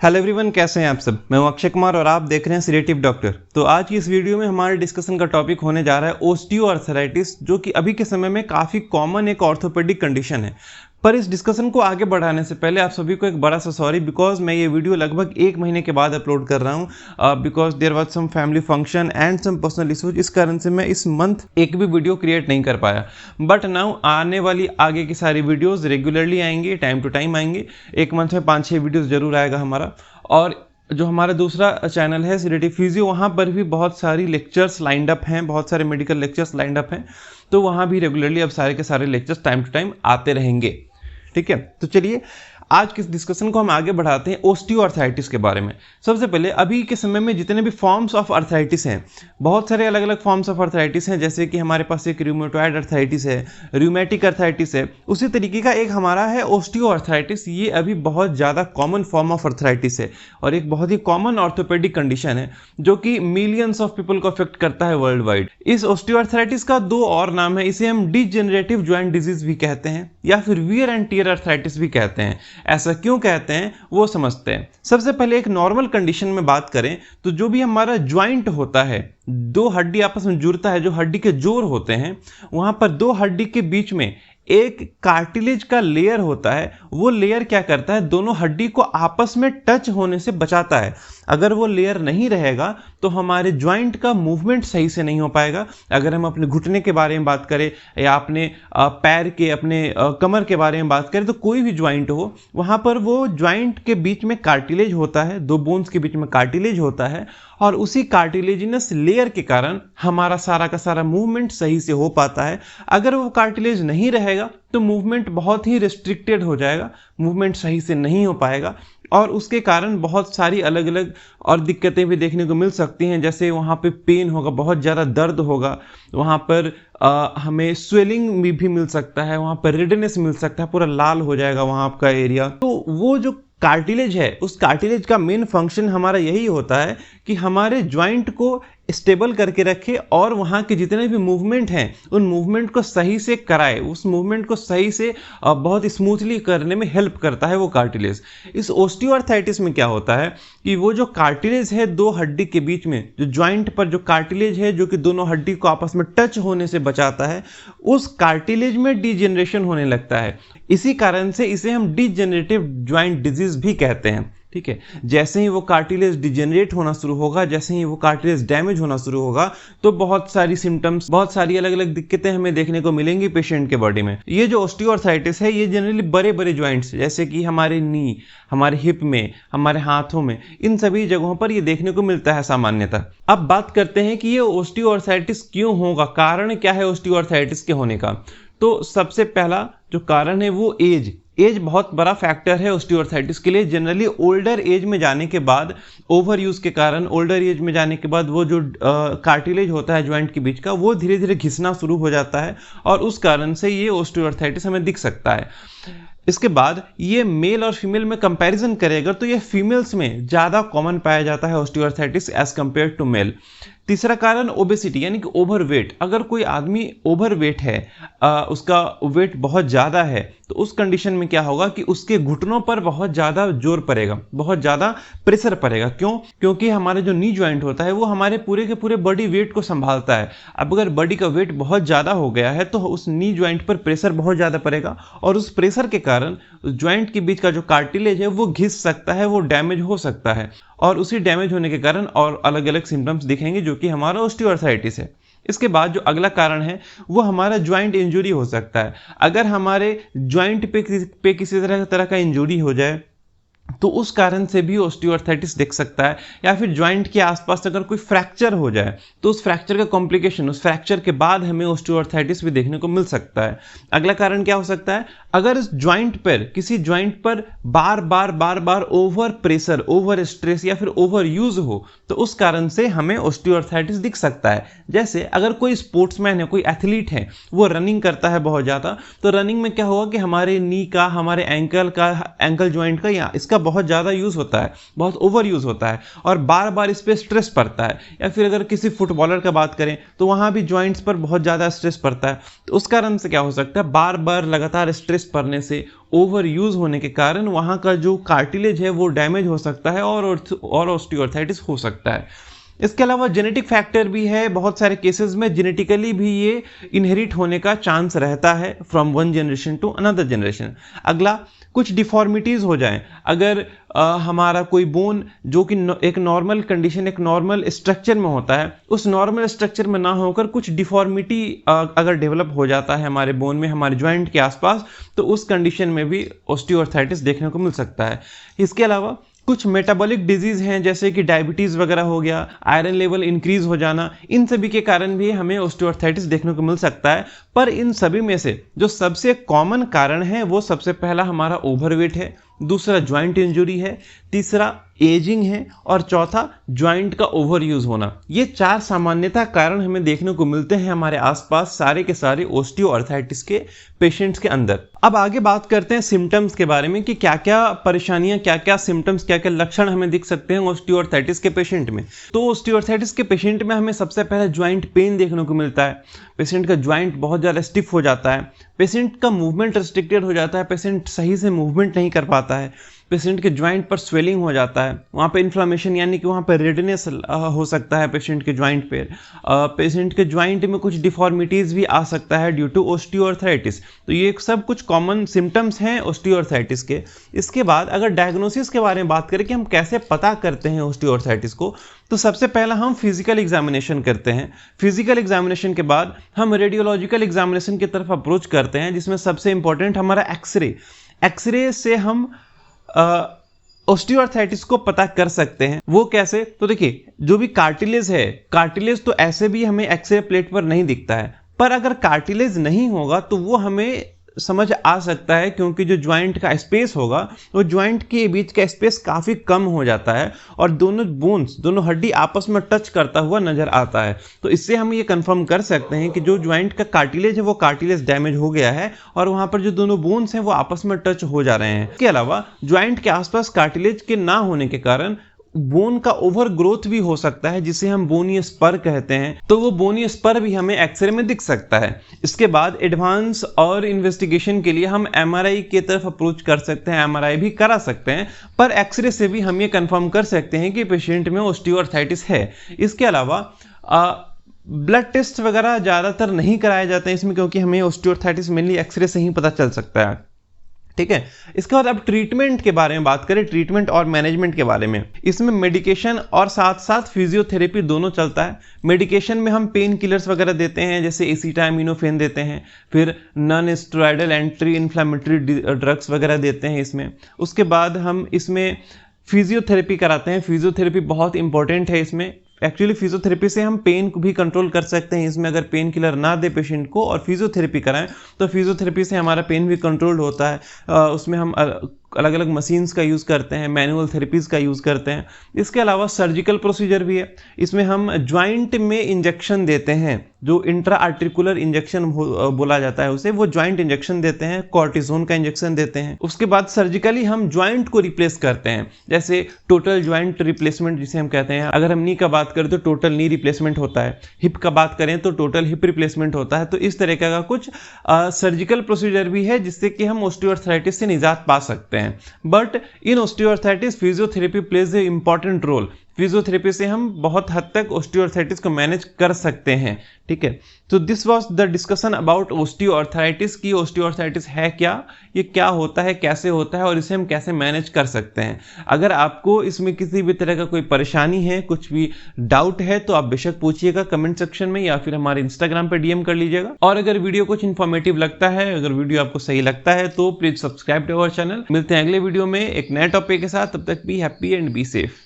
Hello everyone, कैसे हैं आप सब। मैं हूं अक्षय कुमार और आप देख रहे हैं सीरेटिव डॉक्टर। तो आज की इस वीडियो में हमारे डिस्कशन का टॉपिक होने जा रहा है ओस्टियोआर्थराइटिस, जो कि अभी के समय में काफ़ी कॉमन एक ऑर्थोपेडिक कंडीशन है। पर इस डिस्कशन को आगे बढ़ाने से पहले आप सभी को एक बड़ा सा सॉरी, बिकॉज मैं ये वीडियो लगभग 1 महीने के बाद अपलोड कर रहा हूँ, because there was some family function and some personal issues. इस कारण से मैं इस मंथ एक भी वीडियो क्रिएट नहीं कर पाया। बट नाउ आने वाली आगे की सारी वीडियोज़ रेगुलरली आएंगे, टाइम टू टाइम आएंगे। एक मंथ में 5-6 वीडियोज़ जरूर आएगा हमारा। और जो हमारा दूसरा चैनल है सीरेटिव फिजियो, वहाँ पर भी बहुत सारी लेक्चर्स लाइंड अप हैं, बहुत सारे मेडिकल लेक्चर्स लाइंड अप हैं। तो वहाँ भी रेगुलरली अब सारे के सारे लेक्चर्स टाइम टू टाइम आते रहेंगे। ठीक है, तो चलिए आज के डिस्कशन को हम आगे बढ़ाते हैं ओस्टियोआर्थराइटिस के बारे में। सबसे पहले अभी के समय में जितने भी फॉर्म्स ऑफ अर्थराइटिस हैं, बहुत सारे अलग अलग फॉर्म्स ऑफ अर्थराइटिस हैं। जैसे कि हमारे पास एक रूमेटॉइड अर्थराइटिस है, रूमेटिक अर्थराइटिस है, उसी तरीके का एक हमारा है ओस्टियोआर्थराइटिस। ये अभी बहुत ज़्यादा कॉमन फॉर्म ऑफ अर्थराइटिस है और एक बहुत ही कॉमन ऑर्थोपेडिक कंडीशन है जो कि मिलियंस ऑफ पीपल को अफेक्ट करता है वर्ल्ड वाइड। इस ओस्टियोआर्थराइटिस का 2 और नाम है। इसे हम डिजेनरेटिव ज्वाइंट डिजीज भी कहते हैं या फिर वियर एंड टियर अर्थराइटिस भी कहते हैं। ऐसा क्यों कहते हैं वो समझते हैं। सबसे पहले एक नॉर्मल कंडीशन में बात करें तो जो भी हमारा ज्वाइंट होता है, 2 हड्डी आपस में जुड़ता है, जो हड्डी के जोड़ होते हैं, वहां पर 2 हड्डी के बीच में एक कार्टिलेज का लेयर होता है। वो लेयर क्या करता है, दोनों हड्डी को आपस में टच होने से बचाता है। अगर वो लेयर नहीं रहेगा तो हमारे ज्वाइंट का मूवमेंट सही से नहीं हो पाएगा। अगर हम अपने घुटने के बारे में बात करें या अपने पैर के, अपने कमर के बारे में बात करें, तो कोई भी ज्वाइंट हो, वहाँ पर वो ज्वाइंट के बीच में कार्टिलेज होता है, 2 बोन्स के बीच में कार्टिलेज होता है और उसी कार्टिलेजिनस लेयर के कारण हमारा सारा का सारा मूवमेंट सही से हो पाता है। अगर वो कार्टिलेज नहीं रहेगा तो मूवमेंट बहुत ही रिस्ट्रिक्टेड हो जाएगा, मूवमेंट सही से नहीं हो पाएगा और उसके कारण बहुत सारी अलग अलग और दिक्कतें भी देखने को मिल सकती हैं। जैसे वहाँ पे पेन होगा, बहुत ज़्यादा दर्द होगा, वहाँ पर हमें स्वेलिंग भी मिल सकता है, वहाँ पर रेडनेस मिल सकता है, पूरा लाल हो जाएगा वहाँ आपका एरिया। तो वो जो कार्टिलेज है, उस कार्टिलेज का मेन फंक्शन हमारा यही होता है कि हमारे ज्वाइंट को स्टेबल करके रखे और वहाँ के जितने भी मूवमेंट हैं उन मूवमेंट को सही से कराए, उस मूवमेंट को सही से बहुत स्मूथली करने में हेल्प करता है वो कार्टिलेज। इस ओस्टियोआर्थराइटिस में क्या होता है कि वो जो कार्टिलेज है 2 हड्डी के बीच में, जो ज्वाइंट पर जो कार्टिलेज है जो कि दोनों हड्डी को आपस में टच होने से बचाता है, उस कार्टिलेज में डिजेनरेशन होने लगता है। इसी कारण से इसे हम डिजेनरेटिव ज्वाइंट डिजीज भी कहते हैं। ठीक है, जैसे ही वो कार्टिलेज डिजेनरेट होना शुरू होगा, जैसे ही वो कार्टिलेज डैमेज होना शुरू होगा, तो बहुत सारी सिम्टम्स, बहुत सारी अलग अलग दिक्कतें हमें देखने को मिलेंगी पेशेंट के बॉडी में। ये जो ओस्टियोआर्थराइटिस है, ये जनरली बड़े बड़े ज्वाइंट्स जैसे कि हमारे नी, हमारे हिप में, हमारे हाथों में, इन सभी जगहों पर ये देखने को मिलता है सामान्यतः। अब बात करते हैं कि ये ओस्टियोआर्थराइटिस क्यों होगा, कारण क्या है ओस्टियोआर्थराइटिस के होने का। तो सबसे पहला जो कारण है वो एज बहुत बड़ा फैक्टर है ओस्टियोआर्थराइटिस के लिए। जनरली ओल्डर एज में जाने के बाद, ओवर यूज के कारण ओल्डर एज में जाने के बाद वो जो कार्टिलेज होता है ज्वाइंट के बीच का, वो धीरे धीरे घिसना शुरू हो जाता है और उस कारण से ये ओस्टियोआर्थराइटिस हमें दिख सकता है। इसके बाद ये मेल और फीमेल में कंपैरिजन करेगा तो ये फीमेल्स में ज़्यादा कॉमन पाया जाता है osteoarthritis as compare to male. तीसरा कारण ओबेसिटी यानी कि ओवरवेट। अगर कोई आदमी ओवरवेट है, उसका वेट बहुत ज़्यादा है, तो उस कंडीशन में क्या होगा कि उसके घुटनों पर बहुत ज़्यादा जोर पड़ेगा, बहुत ज़्यादा प्रेशर पड़ेगा। क्यों? क्योंकि हमारे जो नी ज्वाइंट होता है वो हमारे पूरे के पूरे बॉडी वेट को संभालता है। अब अगर बॉडी का वेट बहुत ज़्यादा हो गया है तो उस नी ज्वाइंट पर प्रेशर बहुत ज़्यादा पड़ेगा और उस प्रेशर के कारण ज्वाइंट के बीच का जो कार्टिलेज है वो घिस सकता है, वो डैमेज हो सकता है और उसी डैमेज होने के कारण और अलग अलग सिम्टम्स दिखेंगे जो कि हमारा ओस्टियोआर्थराइटिस है। इसके बाद जो अगला कारण है वो हमारा ज्वाइंट इंजरी हो सकता है। अगर हमारे ज्वाइंट पे किसी तरह का इंजरी हो जाए तो उस कारण से भी ओस्टियोआर्थराइटिस दिख सकता है। या फिर ज्वाइंट के आसपास अगर कोई फ्रैक्चर हो जाए तो उस फ्रैक्चर का कॉम्प्लिकेशन, उस फ्रैक्चर के बाद हमें ओस्टियोआर्थराइटिस भी देखने को मिल सकता है। अगला कारण क्या हो सकता है, अगर इस ज्वाइंट पर, किसी ज्वाइंट पर बार बार ओवर प्रेशर, ओवर स्ट्रेस या फिर ओवर यूज हो तो उस कारण से हमें ओस्टियोआर्थराइटिस दिख सकता है। जैसे अगर कोई स्पोर्ट्समैन है, कोई एथलीट है, वो रनिंग करता है बहुत ज़्यादा, तो रनिंग में क्या होगा कि हमारे नी का, हमारे एंकल ज्वाइंट का या इसका बहुत ज़्यादा यूज़ होता है, बहुत ओवर यूज़ होता है और बार बार इस पर स्ट्रेस पड़ता है, या फिर अगर किसी फुटबॉलर का बात करें तो वहाँ भी जॉइंट्स पर बहुत ज़्यादा स्ट्रेस पड़ता है, तो उस कारण से क्या हो सकता है, बार बार लगातार स्ट्रेस पड़ने से, ओवर यूज़ होने के कारण वहाँ का जो कार्टिलेज है वो डैमेज हो सकता है और ऑस्टियोआर्थराइटिस हो सकता है। इसके अलावा जेनेटिक फैक्टर भी है, बहुत सारे केसेस में जेनेटिकली भी ये इनहेरिट होने का चांस रहता है from one generation to another generation. अगला, कुछ डिफॉर्मिटीज़ हो जाएं, अगर हमारा कोई बोन जो कि एक नॉर्मल कंडीशन, एक नॉर्मल स्ट्रक्चर में होता है, उस नॉर्मल स्ट्रक्चर में ना होकर कुछ डिफॉर्मिटी अगर डेवलप हो जाता है हमारे बोन में, हमारे जॉइंट के आसपास, तो उस कंडीशन में भी ऑस्टियोआर्थराइटिस देखने को मिल सकता है। इसके अलावा कुछ मेटाबॉलिक डिजीज़ हैं जैसे कि डायबिटीज़ वगैरह हो गया, आयरन लेवल इंक्रीज हो जाना, इन सभी के कारण भी हमें ऑस्टियोआर्थराइटिस देखने को मिल सकता है। पर इन सभी में से जो सबसे कॉमन कारण है वो सबसे पहला हमारा ओवरवेट है, दूसरा ज्वाइंट इंजुरी है, तीसरा एजिंग है और चौथा ज्वाइंट का ओवर यूज होना। ये 4 सामान्यतः कारण हमें देखने को मिलते हैं हमारे आसपास सारे के सारे ऑस्टियोआर्थराइटिस के पेशेंट्स के अंदर। अब आगे बात करते हैं सिम्टम्स के बारे में कि क्या क्या परेशानियां, क्या क्या सिम्टम्स, क्या क्या लक्षण हमें दिख सकते हैं ऑस्टियोआर्थराइटिस के पेशेंट में। तो ऑस्टियोआर्थराइटिस के पेशेंट में हमें सबसे पहले ज्वाइंट पेन देखने को मिलता है, पेशेंट का ज्वाइंट बहुत ज़्यादा स्टिफ हो जाता है, पेशेंट का मूवमेंट रिस्ट्रिक्टेड हो जाता है, पेशेंट सही से मूवमेंट नहीं कर पाता है, पेशेंट के ज्वाइंट पर स्वेलिंग हो जाता है, वहाँ पे इन्फ्लामेशन यानी कि वहाँ पर रेडनेस हो सकता है पेशेंट के ज्वाइंट पे, पेशेंट के ज्वाइंट में कुछ डिफॉर्मिटीज़ भी आ सकता है ड्यू टू ऑस्टियोआर्थराइटिस। तो ये सब कुछ कॉमन सिम्टम्स हैं ऑस्टियोआर्थराइटिस के। इसके बाद अगर डायग्नोसिस के बारे में बात करें कि हम कैसे पता करते हैं ऑस्टियोआर्थराइटिस को, तो सबसे पहला हम फिजिकल एग्जामिनेशन करते हैं। फिजिकल एग्जामिनेशन के बाद हम रेडियोलॉजिकल एग्जामिनेशन की तरफ अप्रोच करते हैं, जिसमें सबसे इंपॉर्टेंट हमारा एक्सरे। एक्सरे से हम ऑस्टियोआर्थराइटिस को पता कर सकते हैं। वो कैसे? तो देखिए, जो भी कार्टिलेज है, कार्टिलेज तो ऐसे भी हमें एक्सरे प्लेट पर नहीं दिखता है, पर अगर कार्टिलेज नहीं होगा तो वो हमें समझ आ सकता है, क्योंकि जो ज्वाइंट का स्पेस होगा वो ज्वाइंट के बीच का स्पेस काफ़ी कम हो जाता है और दोनों बोन्स, दोनों हड्डी आपस में टच करता हुआ नजर आता है। तो इससे हम ये कंफर्म कर सकते हैं कि जो ज्वाइंट का कार्टिलेज है वो कार्टिलेज डैमेज हो गया है और वहाँ पर जो दोनों बोन्स हैं वो आपस में टच हो जा रहे हैं। इसके अलावा ज्वाइंट के आसपास कार्टिलेज के ना होने के कारण बोन का ओवर ग्रोथ भी हो सकता है, जिसे हम बोनी स्पर कहते हैं, तो वो बोनी स्पर भी हमें एक्सरे में दिख सकता है। इसके बाद एडवांस और इन्वेस्टिगेशन के लिए हम एमआरआई की तरफ अप्रोच कर सकते हैं, एमआरआई भी करा सकते हैं, पर एक्सरे से भी हम ये कंफर्म कर सकते हैं कि पेशेंट में ऑस्टियोआर्थराइटिस है। इसके अलावा ब्लड टेस्ट वगैरह ज़्यादातर नहीं कराए जाते हैं इसमें, क्योंकि हमें ऑस्टियोआर्थराइटिस मेनली एक्सरे से ही पता चल सकता है। ठीक है, इसके बाद अब ट्रीटमेंट के बारे में बात करें, ट्रीटमेंट और मैनेजमेंट के बारे में। इसमें मेडिकेशन और साथ साथ फिजियोथेरेपी दोनों चलता है। मेडिकेशन में हम पेन किलर्स वगैरह देते हैं, जैसे एसिटामिनोफेन देते हैं, फिर non steroidal anti inflammatory drugs वगैरह देते हैं इसमें। उसके बाद हम इसमें फिजियोथेरेपी कराते हैं। फिजियोथेरेपी बहुत इंपॉर्टेंट है इसमें। एक्चुअली फिजियोथेरेपी से हम पेन को भी कंट्रोल कर सकते हैं इसमें, अगर पेन किलर ना दे पेशेंट को और फिजियोथेरेपी कराएं तो फिजियोथेरेपी से हमारा पेन भी कंट्रोल होता है। उसमें हम अलग अलग मशीन्स का यूज़ करते हैं, मैनुअल थेरेपीज़ का यूज़ करते हैं। इसके अलावा सर्जिकल प्रोसीजर भी है, इसमें हम ज्वाइंट में इंजेक्शन देते हैं, जो इंट्रा आर्टिकुलर इंजेक्शन बोला जाता है उसे, वो ज्वाइंट इंजेक्शन देते हैं, कॉर्टिसोन का इंजेक्शन देते हैं। उसके बाद सर्जिकली हम ज्वाइंट को रिप्लेस करते हैं, जैसे टोटल ज्वाइंट रिप्लेसमेंट जिसे हम कहते हैं। अगर हम नी का बात करें तो टोटल नी रिप्लेसमेंट होता है, हिप का बात करें तो टोटल हिप रिप्लेसमेंट होता है। तो इस तरह का कुछ सर्जिकल प्रोसीजर भी है जिससे कि हम ऑस्टियोआर्थराइटिस से निजात पा सकते हैं। But in osteoarthritis physiotherapy plays a important role. Physiotherapy से हम बहुत हद तक ऑस्टियोआर्थराइटिस को मैनेज कर सकते हैं। ठीक है, तो this was the discussion about osteoarthritis की ऑस्टियोआर्थराइटिस है क्या, ये क्या होता है, कैसे होता है और इसे हम कैसे मैनेज कर सकते हैं। अगर आपको इसमें किसी भी तरह का कोई परेशानी है, कुछ भी डाउट है, तो आप बेशक पूछिएगा कमेंट सेक्शन में या फिर हमारे इंस्टाग्राम पे डीएम कर लीजिएगा। और अगर वीडियो कुछ इन्फॉर्मेटिव लगता है, अगर वीडियो आपको सही लगता है, तो please subscribe to our channel. मिलते हैं अगले वीडियो में एक नए टॉपिक के साथ, तब तक be happy and be safe.